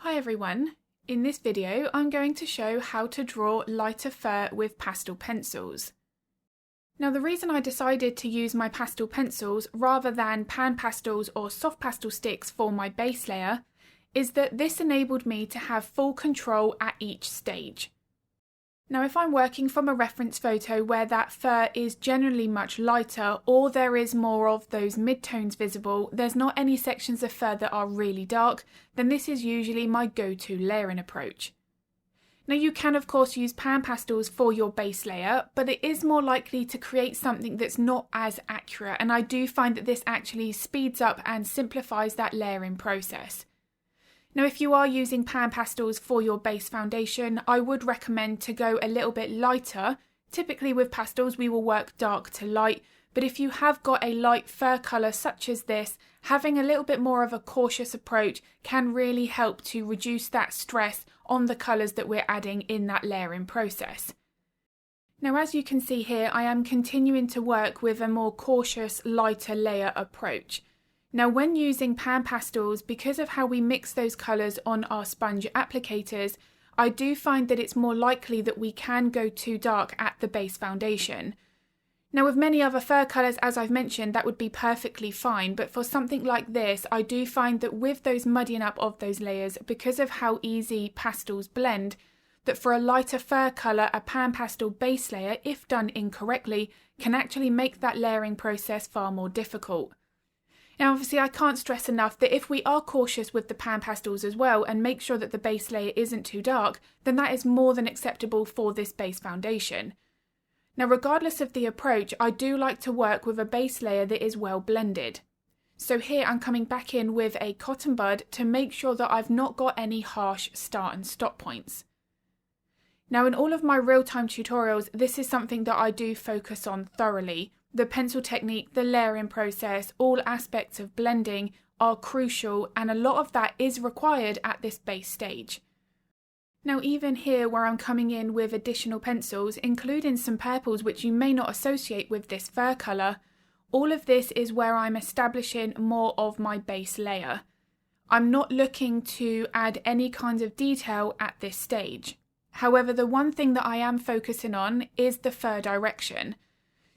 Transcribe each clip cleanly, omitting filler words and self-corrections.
Hi everyone, in this video I'm going to show how to draw lighter fur with pastel pencils. Now the reason I decided to use my pastel pencils rather than pan pastels or soft pastel sticks for my base layer is that this enabled me to have full control at each stage. Now if I'm working from a reference photo where that fur is generally much lighter or there is more of those mid-tones visible, there's not any sections of fur that are really dark, then this is usually my go-to layering approach. Now you can of course use pan pastels for your base layer, but it is more likely to create something that's not as accurate, and I do find that this actually speeds up and simplifies that layering process. Now if you are using pan pastels for your base foundation, I would recommend to go a little bit lighter. Typically with pastels we will work dark to light, but if you have got a light fur colour such as this, having a little bit more of a cautious approach can really help to reduce that stress on the colours that we're adding in that layering process. Now as you can see here, I am continuing to work with a more cautious, lighter layer approach. Now when using pan pastels, because of how we mix those colours on our sponge applicators, I do find that it's more likely that we can go too dark at the base foundation. Now with many other fur colours, as I've mentioned, that would be perfectly fine, but for something like this, I do find that with those muddying up of those layers, because of how easy pastels blend, that for a lighter fur colour, a pan pastel base layer, if done incorrectly, can actually make that layering process far more difficult. Now obviously I can't stress enough that if we are cautious with the pan pastels as well and make sure that the base layer isn't too dark, then that is more than acceptable for this base foundation. Now regardless of the approach, I do like to work with a base layer that is well blended. So here I'm coming back in with a cotton bud to make sure that I've not got any harsh start and stop points. Now in all of my real-time tutorials, this is something that I do focus on thoroughly. The pencil technique, the layering process, all aspects of blending are crucial, and a lot of that is required at this base stage. Now even here where I'm coming in with additional pencils, including some purples which you may not associate with this fur colour, all of this is where I'm establishing more of my base layer. I'm not looking to add any kinds of detail at this stage. However, the one thing that I am focusing on is the fur direction.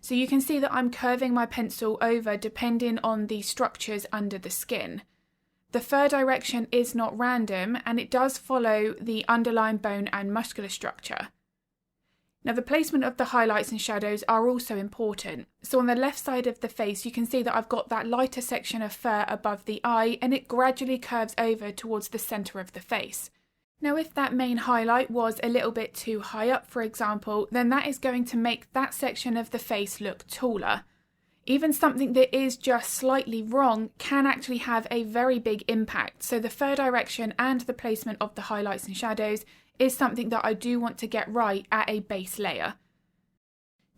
So you can see that I'm curving my pencil over depending on the structures under the skin. The fur direction is not random and it does follow the underlying bone and muscular structure. Now the placement of the highlights and shadows are also important. So on the left side of the face you can see that I've got that lighter section of fur above the eye and it gradually curves over towards the centre of the face. Now if that main highlight was a little bit too high up, for example, then that is going to make that section of the face look taller. Even something that is just slightly wrong can actually have a very big impact, so the fur direction and the placement of the highlights and shadows is something that I do want to get right at a base layer.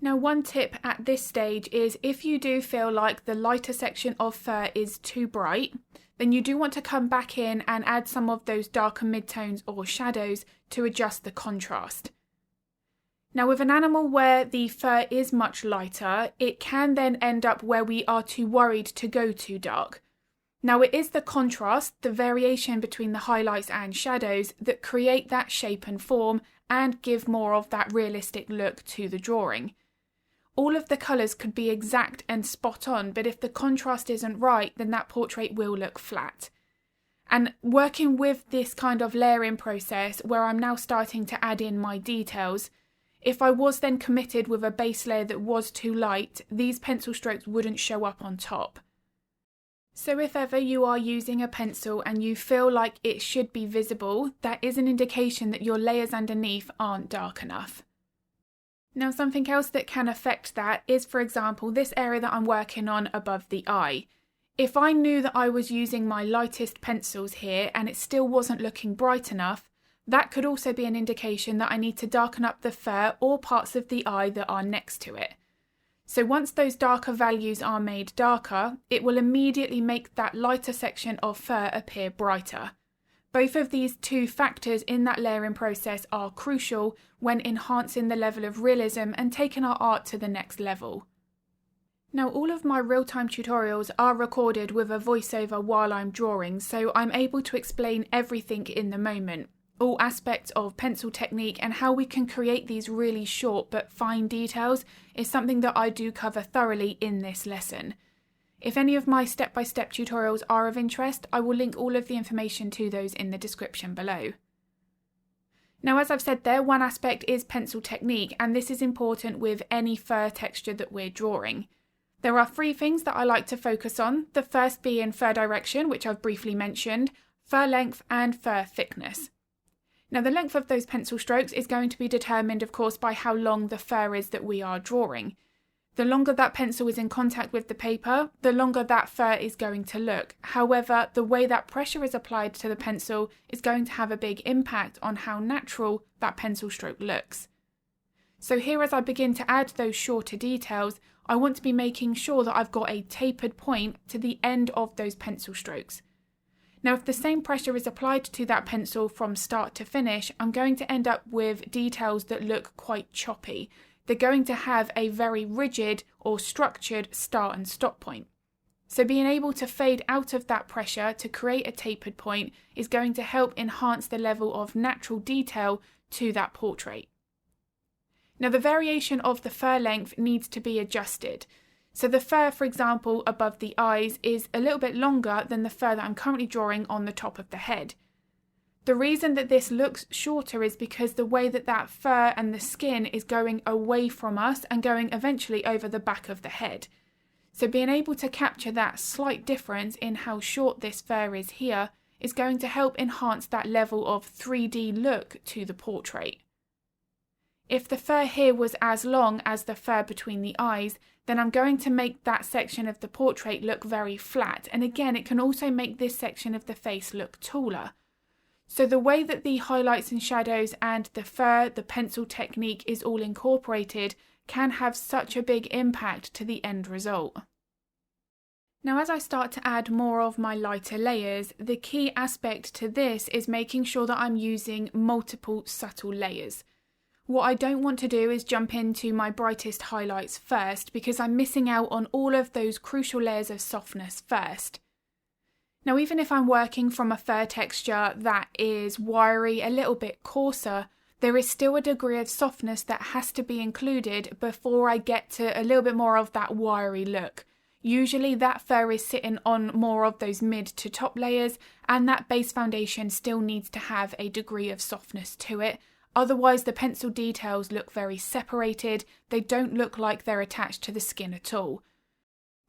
Now one tip at this stage is if you do feel like the lighter section of fur is too bright, then you do want to come back in and add some of those darker midtones or shadows to adjust the contrast. Now with an animal where the fur is much lighter, it can then end up where we are too worried to go too dark. Now it is the contrast, the variation between the highlights and shadows that create that shape and form and give more of that realistic look to the drawing. All of the colours could be exact and spot on, but if the contrast isn't right, then that portrait will look flat. And working with this kind of layering process, where I'm now starting to add in my details, if I was then committed with a base layer that was too light, these pencil strokes wouldn't show up on top. So if ever you are using a pencil and you feel like it should be visible, that is an indication that your layers underneath aren't dark enough. Now something else that can affect that is, for example, this area that I'm working on above the eye. If I knew that I was using my lightest pencils here and it still wasn't looking bright enough, that could also be an indication that I need to darken up the fur or parts of the eye that are next to it. So once those darker values are made darker, it will immediately make that lighter section of fur appear brighter. Both of these two factors in that layering process are crucial when enhancing the level of realism and taking our art to the next level. Now, all of my real-time tutorials are recorded with a voiceover while I'm drawing, so I'm able to explain everything in the moment. All aspects of pencil technique and how we can create these really short but fine details is something that I do cover thoroughly in this lesson. If any of my step-by-step tutorials are of interest, I will link all of the information to those in the description below. Now, as I've said there, one aspect is pencil technique, and this is important with any fur texture that we're drawing. There are three things that I like to focus on, the first being fur direction, which I've briefly mentioned, fur length and fur thickness. Now, the length of those pencil strokes is going to be determined, of course, by how long the fur is that we are drawing. The longer that pencil is in contact with the paper, the longer that fur is going to look. However, the way that pressure is applied to the pencil is going to have a big impact on how natural that pencil stroke looks. So here, as I begin to add those shorter details, I want to be making sure that I've got a tapered point to the end of those pencil strokes. Now, if the same pressure is applied to that pencil from start to finish, I'm going to end up with details that look quite choppy. They're going to have a very rigid or structured start and stop point. So being able to fade out of that pressure to create a tapered point is going to help enhance the level of natural detail to that portrait. Now, the variation of the fur length needs to be adjusted. So the fur, for example, above the eyes is a little bit longer than the fur that I'm currently drawing on the top of the head. The reason that this looks shorter is because the way that that fur and the skin is going away from us and going eventually over the back of the head. So being able to capture that slight difference in how short this fur is here is going to help enhance that level of 3D look to the portrait. If the fur here was as long as the fur between the eyes, then I'm going to make that section of the portrait look very flat, and again it can also make this section of the face look taller. So the way that the highlights and shadows and the fur, the pencil technique is all incorporated can have such a big impact to the end result. Now, as I start to add more of my lighter layers, the key aspect to this is making sure that I'm using multiple subtle layers. What I don't want to do is jump into my brightest highlights first, because I'm missing out on all of those crucial layers of softness first. Now, even if I'm working from a fur texture that is wiry, a little bit coarser, there is still a degree of softness that has to be included before I get to a little bit more of that wiry look. Usually that fur is sitting on more of those mid to top layers, and that base foundation still needs to have a degree of softness to it. Otherwise, the pencil details look very separated. They don't look like they're attached to the skin at all.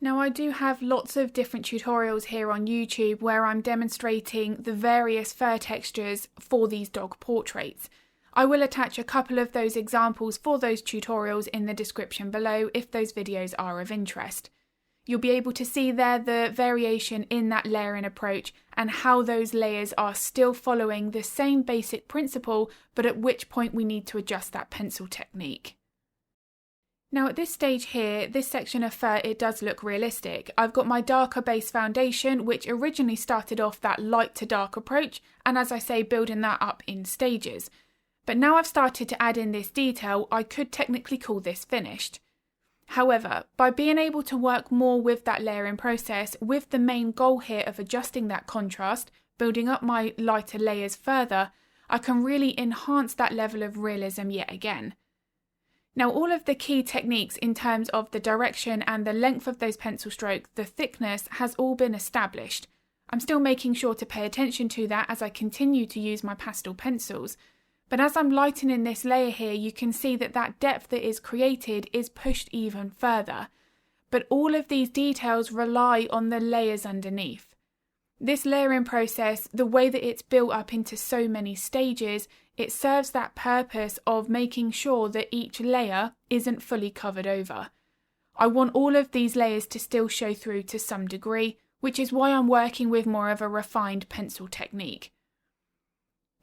Now, I do have lots of different tutorials here on YouTube where I'm demonstrating the various fur textures for these dog portraits. I will attach a couple of those examples for those tutorials in the description below if those videos are of interest. You'll be able to see there the variation in that layering approach and how those layers are still following the same basic principle, but at which point we need to adjust that pencil technique. Now, at this stage here, this section of fur, it does look realistic. I've got my darker base foundation, which originally started off that light to dark approach, and as I say, building that up in stages. But now I've started to add in this detail, I could technically call this finished. However, by being able to work more with that layering process, with the main goal here of adjusting that contrast, building up my lighter layers further, I can really enhance that level of realism yet again. Now, all of the key techniques in terms of the direction and the length of those pencil strokes, the thickness, has all been established. I'm still making sure to pay attention to that as I continue to use my pastel pencils. But as I'm lightening this layer here, you can see that that depth that is created is pushed even further. But all of these details rely on the layers underneath. This layering process, the way that it's built up into so many stages, it serves that purpose of making sure that each layer isn't fully covered over. I want all of these layers to still show through to some degree, which is why I'm working with more of a refined pencil technique.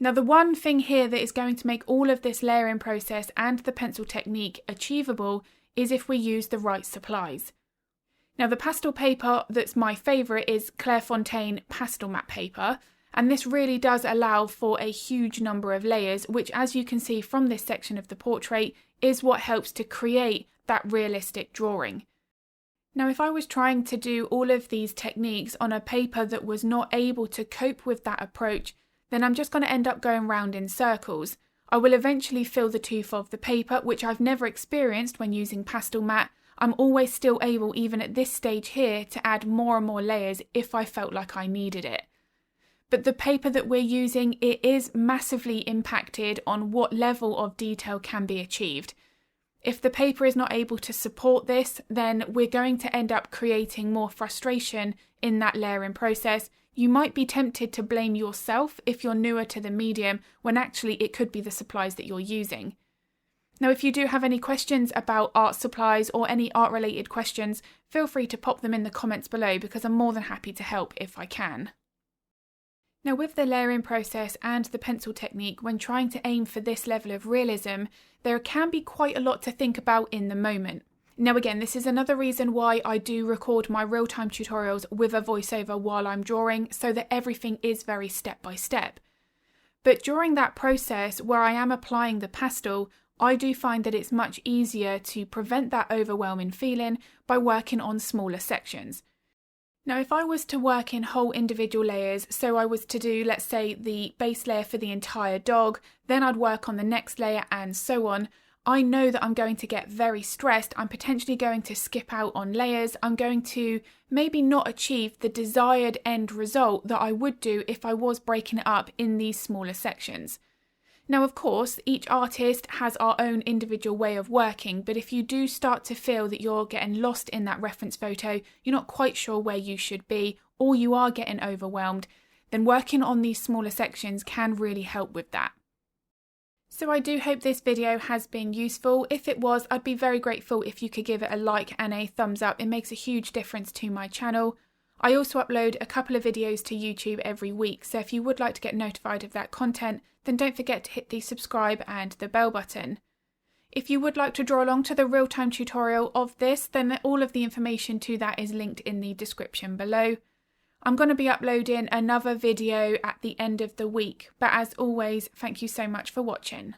Now, the one thing here that is going to make all of this layering process and the pencil technique achievable is if we use the right supplies. Now, the pastel paper that's my favourite is Clairefontaine Pastelmat paper, and this really does allow for a huge number of layers, which, as you can see from this section of the portrait, is what helps to create that realistic drawing. Now, if I was trying to do all of these techniques on a paper that was not able to cope with that approach, then I'm just going to end up going round in circles. I will eventually fill the tooth of the paper, which I've never experienced when using Pastelmat. I'm always still able, even at this stage here, to add more and more layers if I felt like I needed it. But the paper that we're using, it is massively impacted on what level of detail can be achieved. If the paper is not able to support this, then we're going to end up creating more frustration in that layering process. You might be tempted to blame yourself if you're newer to the medium, when actually it could be the supplies that you're using. Now, if you do have any questions about art supplies or any art related questions, feel free to pop them in the comments below, because I'm more than happy to help if I can. Now, with the layering process and the pencil technique, when trying to aim for this level of realism, there can be quite a lot to think about in the moment. Now again, this is another reason why I do record my real-time tutorials with a voiceover while I'm drawing, so that everything is very step by step. But during that process where I am applying the pastel, I do find that it's much easier to prevent that overwhelming feeling by working on smaller sections. Now, if I was to work in whole individual layers, so I was to do, let's say, the base layer for the entire dog, then I'd work on the next layer and so on, I know that I'm going to get very stressed. I'm potentially going to skip out on layers. I'm going to maybe not achieve the desired end result that I would do if I was breaking it up in these smaller sections. Now, of course, each artist has our own individual way of working, but if you do start to feel that you're getting lost in that reference photo, you're not quite sure where you should be, or you are getting overwhelmed, then working on these smaller sections can really help with that. So I do hope this video has been useful. If it was, I'd be very grateful if you could give it a like and a thumbs up. It makes a huge difference to my channel. I also upload a couple of videos to YouTube every week, so if you would like to get notified of that content, then don't forget to hit the subscribe and the bell button. If you would like to draw along to the real-time tutorial of this, then all of the information to that is linked in the description below. I'm going to be uploading another video at the end of the week, but as always, thank you so much for watching.